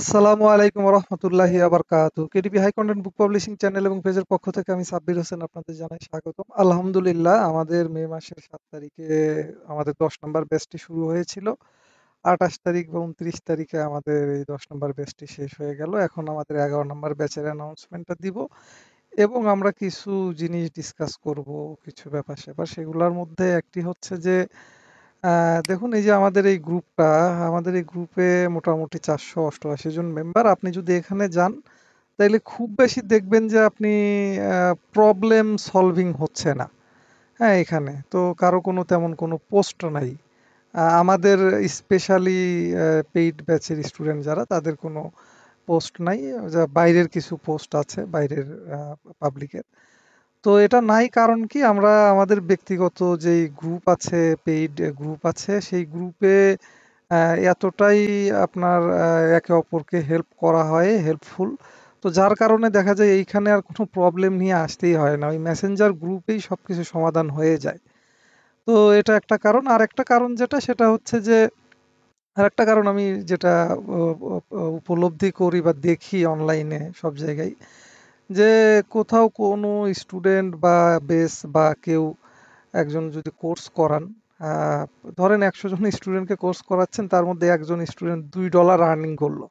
আসসালামু আলাইকুম রহমতুল্লাহি আবরকাতু। কেডিপি হাই কন্টেন্ট বুক পাবলিশিং চ্যানেল এবং পেজের পক্ষ থেকে আমি সাব্বির হোসেন আপনাদের জানাই স্বাগতম। আলহামদুলিল্লাহ, আমাদের মে মাসের 7 তারিখে আমাদের 10 নম্বর ব্যাচটি শুরু হয়েছিল। 28 তারিখ বা 29 তারিখে আমাদের এই 10 নম্বর ব্যাচটি শেষ হয়ে গেল। এখন আমাদের 11 নম্বর ব্যাচের অ্যানাউন্সমেন্টটা দিব এবং আমরা কিছু জিনিস ডিসকাস করব, কিছু ব্যাপার স্যাপার। সেগুলোর মধ্যে একটি হচ্ছে যে দেখুন, এই যে আমাদের এই গ্রুপে মোটামুটি 488 জন মেম্বার। আপনি যদি এখানে যান তাইলে খুব বেশি দেখবেন যে আপনি প্রবলেম সলভিং হচ্ছে না। হ্যাঁ, এখানে তো কারো কোনো তেমন কোনো পোস্ট নাই। আমাদের স্পেশালি পেইড ব্যাচের স্টুডেন্ট যারা, তাদের কোনো পোস্ট নাই। যা বাইরের কিছু পোস্ট আছে, বাইরের পাবলিকের। তো এটা নাই কারণ কি, আমরা আমাদের ব্যক্তিগত যেই গ্রুপ আছে, পেইড গ্রুপ আছে, সেই গ্রুপে এতটাই আপনার একে অপরকে হেল্প করা হয়, হেল্পফুল। তো যার কারণে দেখা যায় এইখানে আর কোনো প্রবলেম নিয়ে আসতেই হয় না, ওই মেসেঞ্জার গ্রুপেই সবকিছু সমাধান হয়ে যায়। তো এটা একটা কারণ। আর একটা কারণ যেটা, সেটা হচ্ছে যে আরেকটা কারণ আমি যেটা উপলব্ধি করি বা দেখি অনলাইনে সব জায়গায়, যে কোথাও কোনো স্টুডেন্ট বা বেস বা কেউ একজন যদি কোর্স করান, আহ, ধরেন 100 জন স্টুডেন্টকে কোর্স করাচ্ছেন, তার মধ্যে একজন স্টুডেন্ট $2 আর্নিং করলো।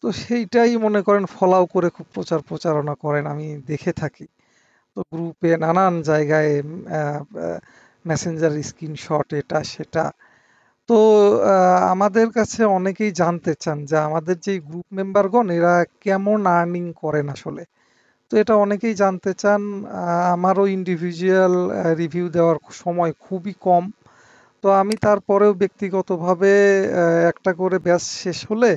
তো সেইটাই মনে করেন ফলাও করে খুব প্রচারণা করেন, আমি দেখে থাকি। তো গ্রুপে নানান জায়গায় মেসেঞ্জার স্ক্রিনশট, এটা সেটা। তো আমাদের কাছে অনেকেই জানতে চান যে আমাদের যে গ্রুপ মেম্বারগণ এরা কেমন আর্নিং করেন আসলে। তো এটা অনেকেই জানতে চান। আমারও ইন্ডিভিজুয়াল রিভিউ দেওয়ার সময় খুবই কম। তো আমি তারপরেও ব্যক্তিগতভাবে একটা করে ব্যাচ শেষ হলে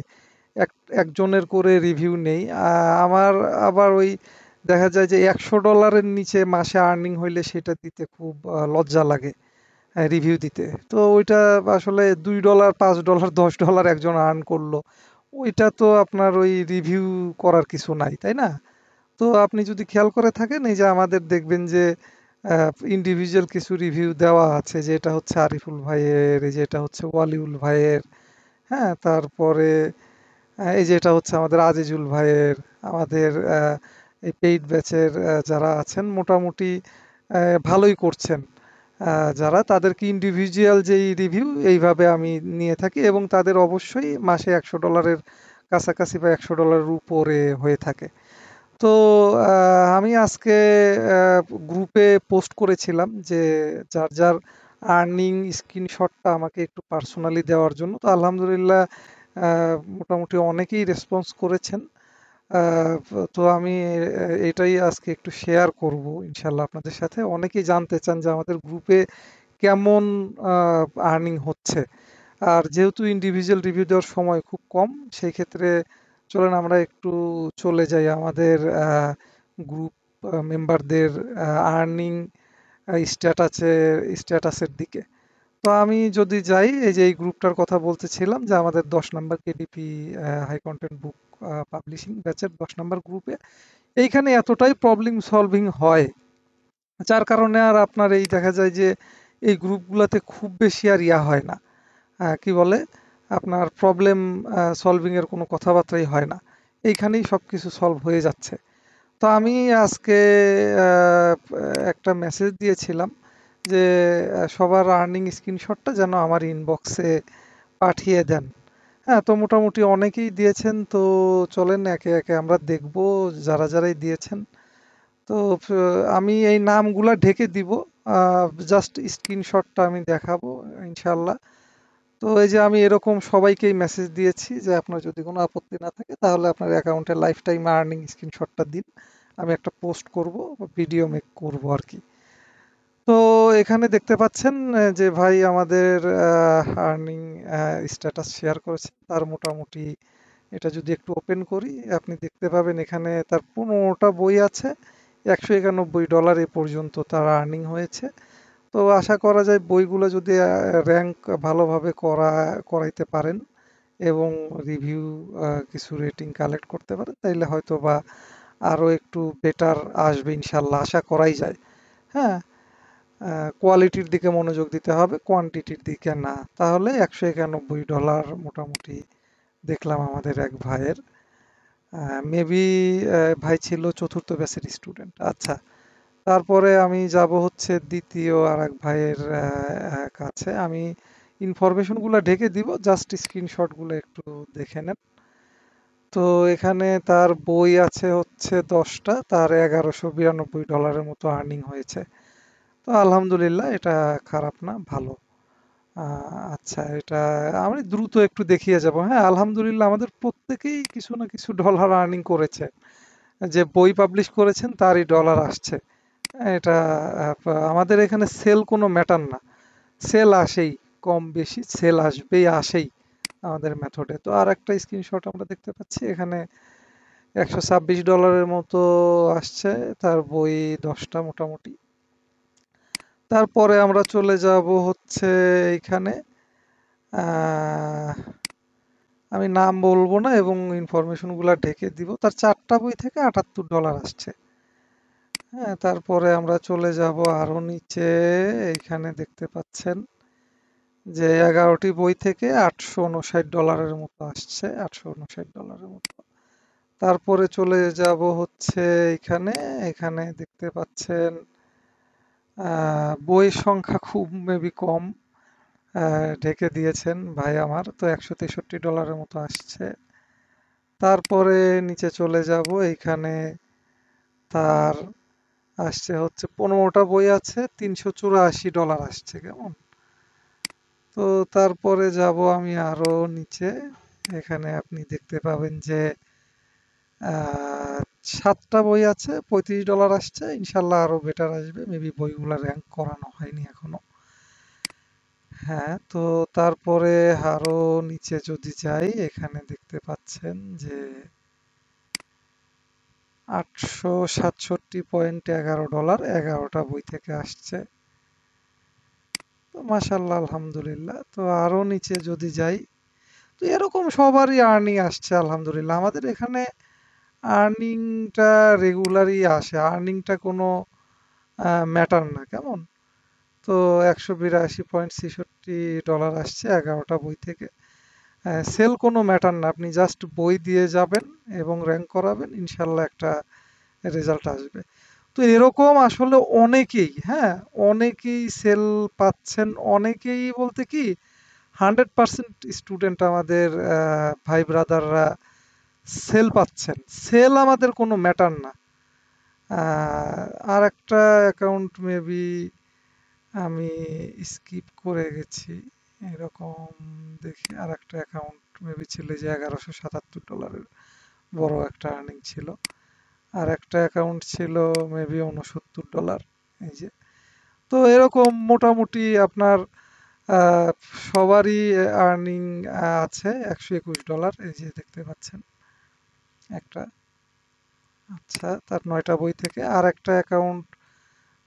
এক একজনের করে রিভিউ নেই। আমার আবার ওই দেখা যায় যে $100 নিচে মাসে আর্নিং হইলে সেটা দিতে খুব লজ্জা লাগে, রিভিউ দিতে। তো ওইটা আসলে $2, $5, $10 একজন আর্ন করলো, ওইটা তো আপনার ওই রিভিউ করার কিছু নাই, তাই না? তো আপনি যদি খেয়াল করে থাকেন, এই যে আমাদের দেখবেন যে ইন্ডিভিজুয়াল কিছু রিভিউ দেওয়া আছে, যে এটা হচ্ছে আরিফুল ভাইয়ের, এই যে এটা হচ্ছে ওয়ালিউল ভাইয়ের, হ্যাঁ, তারপরে এই যে এটা হচ্ছে আমাদের আজিজুল ভাইয়ের। আমাদের এই পেইড ব্যাচের যারা আছেন মোটামুটি ভালোই করছেন। যারা, তাদেরকে ইন্ডিভিজুয়াল যেই রিভিউ এইভাবে আমি নিয়ে থাকি, এবং তাদের অবশ্যই মাসে $100 কাছাকাছি বা $100 উপরে হয়ে থাকে। তো আমি আজকে গ্রুপে পোস্ট করেছিলাম যে যার যার আর্নিং স্ক্রিনশটটা আমাকে একটু পার্সোনালি দেওয়ার জন্য। তো আলহামদুলিল্লাহ, মোটামুটি অনেকেই রেসপন্স করেছেন। আহ, তো আমি এটাই আজকে একটু শেয়ার করব ইনশাল্লাহ আপনাদের সাথে। অনেকেই জানতে চান যে আমাদের গ্রুপে কেমন আর্নিং হচ্ছে। আর যেহেতু ইন্ডিভিজুয়াল রিভিউ দেওয়ার সময় খুব কম, সেই ক্ষেত্রে চলেন আমরা একটু চলে যাই আমাদের গ্রুপ মেম্বারদের আর্নিং স্ট্যাটাসের দিকে। তো আমি যদি যাই, এই যে এই গ্রুপটার কথা বলতেছিলাম, যে আমাদের 10 নম্বর কেডিপি হাই কন্টেন্ট বুক পাবলিশিং ব্যাচের 10 নম্বর গ্রুপে এইখানে এতটাই প্রবলেম সলভিং হয়, যার কারণে আর আপনার এই দেখা যায় যে এই গ্রুপগুলোতে খুব বেশি আর ইয়া হয় না, কি বলে, আপনার প্রবলেম সলভিং এর কোনো কথাবার্তাই হয় না। এইখানেই সবকিছু সলভ হয়ে যাচ্ছে। তো আমি আজকে আহ, একটা মেসেজ দিয়েছিলাম যে সবার আর্নিং স্ক্রিনশটটা যেন আমার ইনবক্সে পাঠিয়ে দেন। হ্যাঁ, তো মোটামুটি অনেকেই দিয়েছেন। তো চলেন একে একে আমরা দেখব যারা যারাই দিয়েছেন। তো আমি এই নামগুলা ঢেকে দিব, জাস্ট স্ক্রিনশটটা আমি দেখাবো ইনশাল্লাহ। তো এই যে আমি এরকম সবাইকেই মেসেজ দিয়েছি যে আপনার যদি কোনো আপত্তি না থাকে তাহলে আপনার অ্যাকাউন্টে লাইফ টাইম আর্নিং স্ক্রিনশটটা দিন, আমি একটা পোস্ট করব, ভিডিও মেক করব আর কি। তো এখানে দেখতে পাচ্ছেন যে ভাই আমাদের আর্নিং স্ট্যাটাস শেয়ার করেছে, তার মোটামুটি এটা যদি একটু ওপেন করি আপনি দেখতে পাবেন এখানে তার 15টা বই আছে। $191 এ পর্যন্ত তার আর্নিং হয়েছে। তো আশা করা যায় বইগুলো যদি র্যাঙ্ক ভালোভাবে করাইতে পারেন এবং রিভিউ কিছু রেটিং কালেক্ট করতে পারেন, তাইলে হয়তো বা আরো একটু বেটার আসবে ইনশাল্লাহ, আশা করাই যায়। হ্যাঁ, কোয়ালিটির দিকে মনোযোগ দিতে হবে, কোয়ান্টিটির দিকে না। তাহলে $191 মোটামুটি দেখলাম আমাদের এক ভাইয়ের, মেবি ভাই ছিল চতুর্থ ব্যাচের স্টুডেন্ট। আচ্ছা, তারপরে আমি যাব হচ্ছে দ্বিতীয় আর এক ভাইয়ের কাছে। আমি ইনফরমেশনগুলো ঢেকে দিব, জাস্ট স্ক্রিনশটগুলো একটু দেখে নেন। তো এখানে তার বই আছে হচ্ছে 10টা, তার $1192 মতো আর্নিং হয়েছে। তো আলহামদুলিল্লাহ, এটা খারাপ না, ভালো। আচ্ছা, এটা আমি দ্রুত একটু দেখিয়ে যাব। হ্যাঁ, আলহামদুলিল্লাহ, আমাদের প্রত্যেকেই কিছু না কিছু ডলার আর্নিং করেছে। যে বই পাবলিশ করেছেন তারই ডলার আসছে। এটা আমাদের এখানে সেল কোনো ম্যাটার না, সেল আসেই, কম বেশি সেল আসবেই, আসেই আমাদের মেথডে। তো আর একটা স্ক্রিনশট আমরা দেখতে পাচ্ছি এখানে $126 মতো আসছে তার বই 10টা মোটামুটি। তারপরে আমরা চলে যাব হচ্ছে এইখানে, আহ, আমি নাম বলবো না এবং ইনফরমেশনগুলো ঢেকে দিব। তার 4টা বই থেকে $78 আসছে। হ্যাঁ, তারপরে আমরা চলে যাব আরো নিচে। এইখানে দেখতে পাচ্ছেন যে 11টি বই থেকে $859 মতো আসছে, $859 মতো। তারপরে চলে যাব হচ্ছে এখানে, এখানে দেখতে পাচ্ছেন বইয়ের সংখ্যা খুব মেবি কম, ঢেকে দিয়েছেন ভাই আমার, তো $163 মতো আসছে। তারপরে নিচে চলে যাব, এইখানে তার আসছে হচ্ছে 15টা বই আছে, $384 আসছে, কেমন। তো তারপরে যাব আমি আরো নিচে, এখানে আপনি দেখতে পাবেন যে আহ 7টা বই আছে, $35 আসছে। ইনশাল্লাহ আরো বেটার আসবে, মেবি বইগুলা র্যাঙ্ক করানো হয়নি এখনো। হ্যাঁ, তো তারপরে আরো নিচে যদি যাই, এখানে দেখতে পাচ্ছেন যে 867.11 ডলার 11টা বই থেকে আসছে। তো মাশাল্লাহ, আলহামদুলিল্লাহ। তো আরো নিচে যদি যাই, তো এরকম সবারই আর্নিং আসছে আলহামদুলিল্লাহ। আমাদের এখানে আর্নিংটা রেগুলারই আসে, আর্নিংটা কোনো ম্যাটার না, কেমন। তো $182.63 আসছে 11টা বই থেকে। সেল কোনো ম্যাটার না, আপনি জাস্ট বই দিয়ে যাবেন এবং র্যাঙ্ক করাবেন, ইনশাল্লাহ একটা রেজাল্ট আসবে। তো এরকম আসলে অনেকেই, হ্যাঁ, অনেকেই সেল পাচ্ছেন। অনেকেই বলতে কি, 100% স্টুডেন্ট আমাদের ভাই ব্রাদাররা সেল পাচ্ছেন। সেল আমাদের কোনো ম্যাটার না। আর একটা অ্যাকাউন্ট মেবি আমি স্কিপ করে গেছি এরকম, দেখি আর একটা অ্যাকাউন্ট মেবি ছিল যে $1177 বড় একটা আর্নিং ছিল। আর একটা অ্যাকাউন্ট ছিল মেবি $69। এই যে, তো এরকম মোটামুটি আপনার আহ, সবারই আর্নিং আছে $121, এই যে দেখতে পাচ্ছেন একটা। আচ্ছা, তার 9টা বই থেকে। আর একটা অ্যাকাউন্ট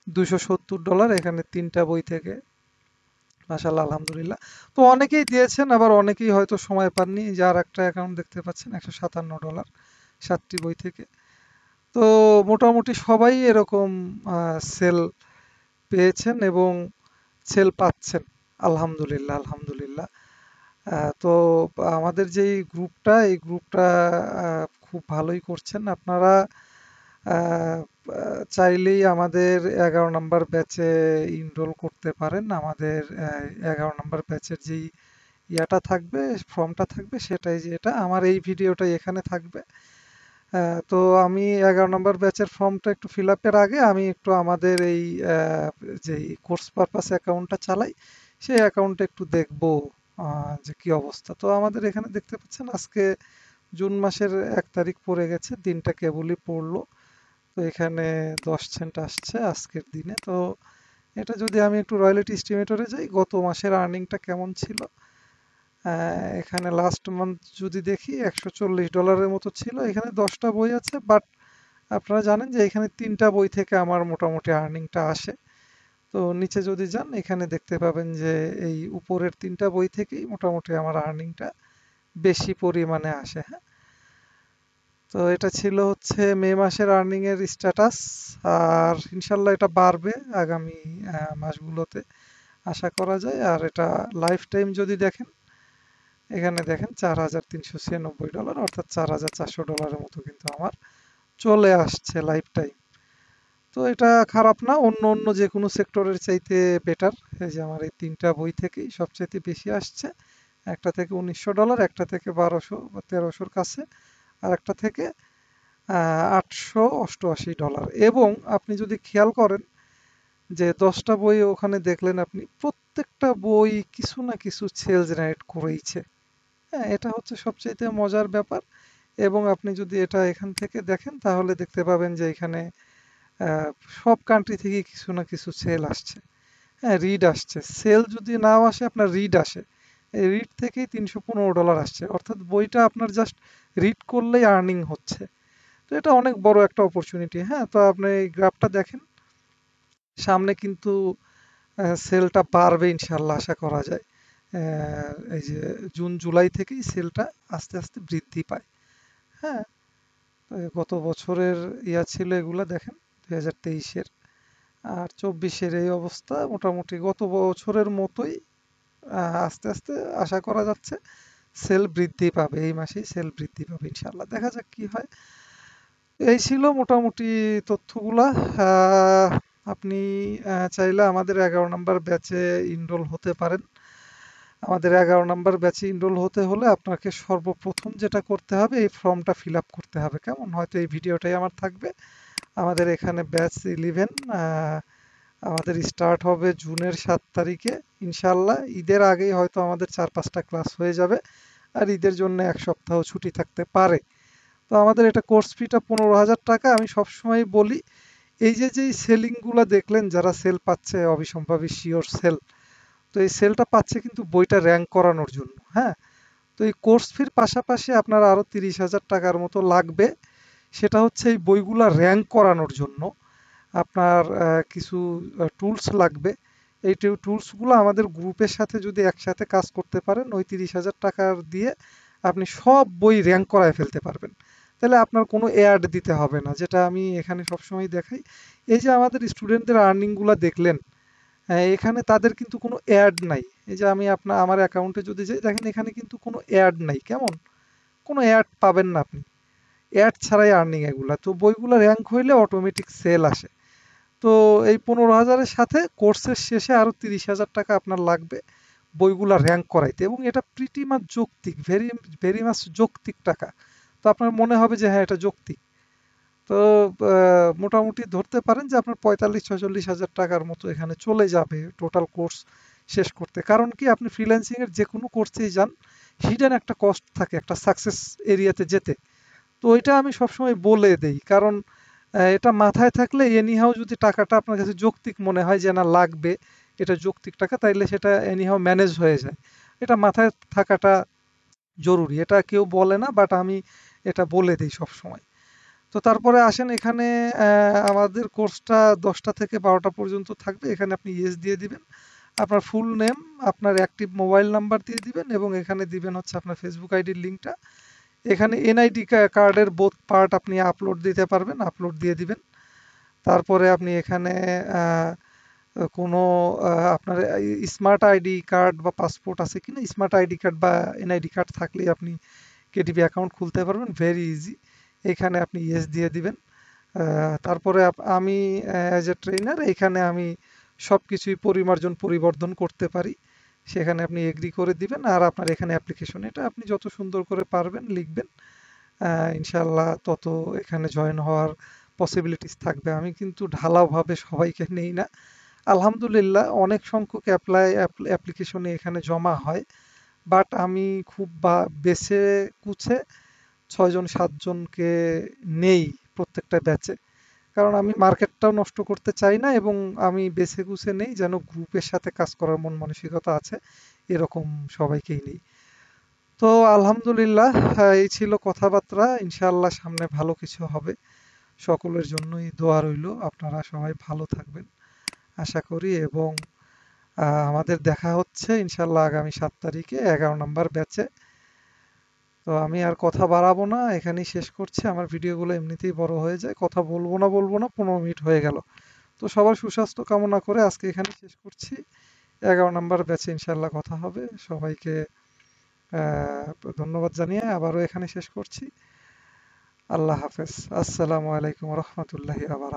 $270, এখানে 3টা বই থেকে। মাশাআল্লাহ, আলহামদুলিল্লাহ। তো অনেকেই দিয়েছেন, আবার অনেকেই হয়তো সময় পাননি। এই যে আর একটা অ্যাকাউন্ট দেখতে পাচ্ছেন $157, 7টি বই থেকে। তো মোটামুটি সবাই এরকম সেল পেয়েছেন এবং সেল পাচ্ছেন, আলহামদুলিল্লাহ, আলহামদুলিল্লাহ। তো আমাদের যে এই গ্রুপটা, এই গ্রুপটা খুব ভালোই করছেন আপনারা। আহ, চাইলেই আমাদের 11 নম্বর ব্যাচে ইনরোল করতে পারেন। আমাদের 11 নম্বর ব্যাচের যেই ইয়াটা থাকবে, ফর্মটা থাকবে, সেটাই, যে এটা আমার এই ভিডিওটাই এখানে থাকবে। তো আমি 11 নম্বর ব্যাচের ফর্মটা একটু ফিল আপের আগে আমি একটু আমাদের এই যে কোর্স পারপাস অ্যাকাউন্টটা চালাই, সেই অ্যাকাউন্টে একটু দেখবো যে কি অবস্থা। তো আমাদের এখানে দেখতে পাচ্ছেন আজকে জুন মাসের 1 তারিখ পড়ে গেছে, দিনটা কেবলই পড়লো। তো এখানে 10 সেন্ট আসছে আজকের দিনে। তো এটা যদি আমি একটু রয়্যালটি এস্টিমেটরে যাই, গত মাসের আর্নিংটা কেমন ছিল, এখানে লাস্ট মান্থ যদি দেখি $140 মতো ছিল। এখানে 10টা বই আছে, বাট আপনারা জানেন যে এখানে 3টা বই থেকে আমার মোটামুটি আর্নিংটা আসে। তো নিচে যদি যান, এখানে দেখতে পাবেন যে এই উপরের 3টা বই থেকেই মোটামুটি আমার আর্নিংটা বেশি পরিমাণে আসে। হ্যাঁ, তো এটা ছিল হচ্ছে মে মাসের আর্নিং এর স্ট্যাটাস। আর ইনশাল্লাহ এটা বাড়বে আগামী মাসগুলোতে, আশা করা যায়। আর এটা লাইফ টাইম যদি দেখেন, এখানে দেখেন $4,396, অর্থাৎ $4,400 মতো কিন্তু আমার চলে আসছে লাইফ টাইম। তো এটা খারাপ না, অন্য অন্য যে কোনো সেক্টরের চাইতে বেটার। এই যে আমার এই 3টা বই থেকেই সবচাইতে বেশি আসছে। একটা থেকে $1,900, একটা থেকে 1200 বা 1300-র কাছে, আর একটা থেকে $888। এবং আপনি যদি খেয়াল করেন যে 10টা বই ওখানে দেখলেন আপনি, প্রত্যেকটা বই কিছু না কিছু সেল জেনারেট করেইছে। হ্যাঁ, এটা হচ্ছে সবচাইতে মজার ব্যাপার। এবং আপনি যদি এটা এখান থেকে দেখেন তাহলে দেখতে পাবেন যে এখানে আহ, সব কান্ট্রি থেকে কিছু না কিছু সেল আসছে। হ্যাঁ, রিড আসছে, সেল যদি নাও আসে আপনার রিড আসে। এই রিড থেকেই $315 আসছে, অর্থাৎ বইটা আপনার জাস্ট রিড করলেই আর্নিং হচ্ছে। তো এটা অনেক বড় একটা অপরচুনিটি। হ্যাঁ, তো আপনি এই গ্রাফটা দেখেন, সামনে কিন্তু সেলটা বাড়বে ইনশাল্লাহ, আশা করা যায়। এই যে জুন জুলাই থেকেই সেলটা আস্তে আস্তে বৃদ্ধি পায়। হ্যাঁ, তো গত বছরের ছিল এগুলা দেখেন, 2023-এর। আর 24-এর এই অবস্থা, মোটামুটি গত বছরের মতোই আস্তে আস্তে আশা করা যাচ্ছে সেল বৃদ্ধি পাবে, এই মাসেই সেল বৃদ্ধি পাবে ইনশাল্লাহ। দেখা যাক কি হয়। এই ছিল মোটামুটি তথ্যগুলা। আহ, আপনি চাইলে আমাদের 11 নম্বর ব্যাচে ইনরোল হতে পারেন। আমাদের 11 নম্বর ব্যাচে ইনরোল হতে হলে আপনাকে সর্বপ্রথম যেটা করতে হবে, এই ফর্মটা ফিল আপ করতে হবে। কেমন, হয়তো এই ভিডিওটাই আমার থাকবে। আমাদের এখানে ব্যাচ 11 আমাদের স্টার্ট হবে জুনের 7 তারিখে ইনশাল্লাহ। ঈদের আগেই হয়তো আমাদের 4-5টা ক্লাস হয়ে যাবে, আর ঈদের জন্য 1 সপ্তাহ ছুটি থাকতে পারে। তো আমাদের এটা কোর্স ফিটা $15,000। আমি সবসময় বলি, এই যে যেই সেলিংগুলো দেখলেন, যারা সেল পাচ্ছে, অবিসম্ভাবী শিওর সেল, তো এই সেলটা পাচ্ছে কিন্তু বইটা র্যাঙ্ক করানোর জন্য। হ্যাঁ, তো এই কোর্স ফির পাশাপাশি আপনার আরো $30,000 মতো লাগবে। সেটা হচ্ছে এই বইগুলা র্যাঙ্ক করানোর জন্য। আপনার কিছু টুলস লাগবে। এই টুলসগুলো আমাদের গ্রুপের সাথে যদি একসাথে কাজ করতে পারেন, ওই $30,000 দিয়ে আপনি সব বই র্যাঙ্ক করায় ফেলতে পারবেন। তাহলে আপনার কোনো অ্যাড দিতে হবে না, যেটা আমি এখানে সবসময় দেখাই। এই যে আমাদের স্টুডেন্টদের আর্নিংগুলো দেখলেন, এখানে তাদের কিন্তু কোনো অ্যাড নাই। এই যে আমি আমার অ্যাকাউন্টে যদি যাই, দেখেন এখানে কিন্তু কোনো অ্যাড নাই। কেমন, কোনো অ্যাড পাবেন না আপনি, অ্যাড ছাড়াই আর্নিং এগুলা। তো বইগুলো র্যাঙ্ক হইলে অটোমেটিক সেল আসে। তো এই 15,000-এর সাথে কোর্সের শেষে আরো $30,000 আপনার লাগবে বইগুলা র্যাঙ্ক করাইতে, এবং এটা প্রিটি মাচ যৌক্তিক, ভেরি ভেরি মাচ যৌক্তিক টাকা। তো আপনার মনে হবে যে হ্যাঁ, এটা যৌক্তিক। তো মোটামুটি ধরতে পারেন যে আপনার 45-46 হাজার টাকার মতো এখানে চলে যাবে টোটাল কোর্স শেষ করতে। কারণ কি, আপনি ফ্রিল্যান্সিং এর যে কোনো কোর্সেই যান, হিডেন একটা কস্ট থাকে একটা সাকসেস এরিয়াতে যেতে। তো ওইটা আমি সবসময় বলে দেই, কারণ এটা মাথায় থাকলে এনিহাও যদি টাকাটা আপনার কাছে যৌক্তিক মনে হয় যে না লাগবে, এটা যৌক্তিক টাকা, তাইলে সেটা এনিহাও ম্যানেজ হয়ে যায়। এটা মাথায় থাকাটা জরুরি। এটা কেউ বলে না, বাট আমি এটা বলে দিই সবসময়। তো তারপরে আসেন এখানে, আমাদের কোর্সটা 10টা থেকে 12টা পর্যন্ত থাকবে। এখানে আপনি ইয়েস দিয়ে দিবেন, আপনার ফুল নেম, আপনার অ্যাক্টিভ মোবাইল নাম্বার দিয়ে দিবেন, এবং এখানে দিবেন হচ্ছে আপনার ফেসবুক আইডির লিঙ্কটা। এখানে এনআইডি কার্ডের বোথ পার্ট আপনি আপলোড দিতে পারবেন, আপলোড দিয়ে দিবেন। তারপরে আপনি এখানে আহ, কোনো আপনার স্মার্ট আইডি কার্ড বা পাসপোর্ট আছে কিনা, স্মার্ট আইডি কার্ড বা এনআইডি কার্ড থাকলেই আপনি কেটিভি অ্যাকাউন্ট খুলতে পারবেন, ভেরি ইজি। এখানে আপনি ইয়েস দিয়ে দিবেন। তারপরে আমি অ্যাজ এ ট্রেনার এখানে আমি সব কিছুই পরিমার্জন পরিবর্ধন করতে পারি, সেখানে আপনি এগ্রি করে দিবেন। আর আপনার এখানে অ্যাপ্লিকেশন, এটা আপনি যত সুন্দর করে পারবেন লিখবেন, ইনশাল্লাহ তত এখানে জয়েন হওয়ার পসিবিলিটিস থাকবে। আমি কিন্তু ঢালাওভাবে সবাইকে নেই না। আলহামদুলিল্লাহ অনেক সংখ্যক অ্যাপ্লিকেশনে এখানে জমা হয়, বাট আমি খুব বেছে কুছে 6-7জনকে নেই প্রত্যেকটা ব্যাচে। কারণ আমি মার্কেটটাও নষ্ট করতে চাই না, এবং আমি বেছে কুছে নেই যেন গ্রুপের সাথে কাজ করার মন মানসিকতা আছে এরকম সবাইকেই নেই। তো আলহামদুলিল্লাহ, এই ছিল কথাবার্তা। ইনশাআল্লাহ সামনে ভালো কিছু হবে। সকলের জন্যই দোয়া রইল। আপনারা সবাই ভালো থাকবেন আশা করি, এবং আমাদের দেখা হচ্ছে ইনশাআল্লাহ আগামী 7 তারিখে 11 নম্বর ব্যাচে। তো আমি আর কথা বাড়াবো না, এখানেই শেষ করছি। আমার ভিডিওগুলো এমনিতেই বড় হয়ে যায়, কথা বলবো না 15 মিনিট হয়ে গেল। তো সবার সুস্বাস্থ্য কামনা করে আজকে এখানে শেষ করছি। 11 নম্বর ব্যাচে ইনশাআল্লাহ কথা হবে। সবাইকে ধন্যবাদ জানিয়ে আবারও এখানে শেষ করছি। আল্লাহ হাফেজ। আসসালামু আলাইকুম রহমতুল্লাহি আবার